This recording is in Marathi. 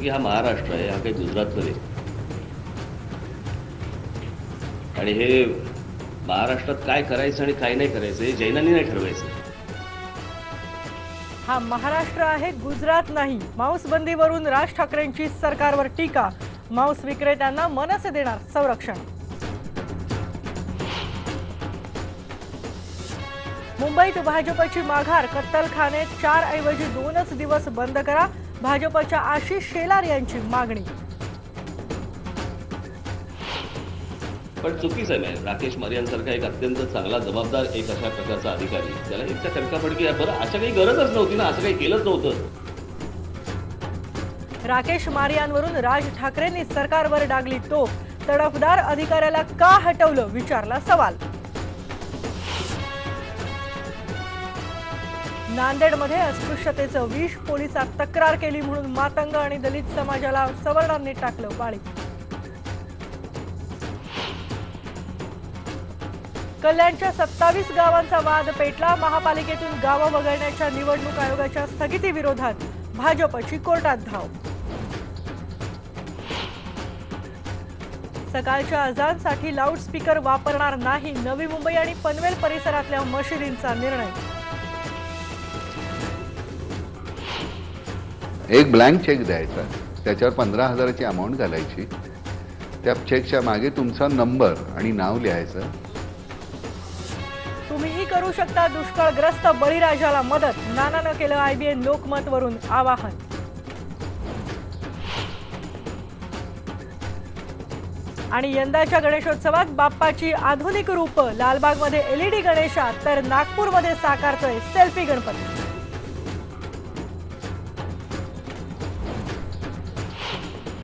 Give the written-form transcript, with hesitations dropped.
की हा महाराष्ट्र आहे, हा काही गुजरात नाही आणि हे महाराष्ट्रात काय करायचं आणि काय नाही करायचं हे जैनांनी नाही ठरवायचं। हा महाराष्ट्र आहे, गुजरात नाही। मांस बंदीवरून राज ठाकरेंची सरकारवर टीका। मांस विक्रेत्यांना मनसे देणार संरक्षण। मुंबईत भाजपची माघार। कत्तलखाने 4 ऐवजी 2च दिवस बंद करा। भाजपच्या आशिष शेलार यांची मागणी। पण चुकीचं आहे। राकेश मारियांसारखा एक अत्यंत चांगला जबाबदार एक अशा प्रकारचा अधिकारी त्याला इतक्या तडकाफडकी बरं अशा काही गरजच नव्हती ना, असं काही केलंच नव्हतं। राकेश मारियांवरून राज ठाकरेंनी सरकारवर डागली तोफ। तडफदार अधिकाऱ्याला का हटवलं विचारला सवाल। नांदेडमध्ये अस्पृश्यतेचं विष। पोलिसात तक्रार केली म्हणून मातंग आणि दलित समाजाला सवर्णांनी टाकलं पाळी। कल्याणच्या 27 गावांचा वाद पेटला। महापालिकेतून गावं वगळण्याच्या निवडणूक आयोगाच्या स्थगिती विरोधात भाजपची कोर्टात धाव। सकाळच्या अजानसाठी लाऊडस्पीकर वापरणार नाही। नवी मुंबई आणि पनवेल परिसरातल्या मशिदींचा निर्णय। एक ब्लँक चेक द्यायचा, त्याच्यावर 15,000ची अमाउंट घालायची। त्या चेकच्या मागे तुमचा नंबर आणि नाव लिहायचं। तुम्हीही करू शकता दुष्काळग्रस्त बळीराजाला मदत। नानानं केलं IBN लोकमतवरून आवाहन। आणि यंदाच्या गणेशोत्सवात बाप्पाची आधुनिक रूप। लालबागमध्ये LED गणेशात तर नागपूरमध्ये साकारतोय सेल्फी गणपती।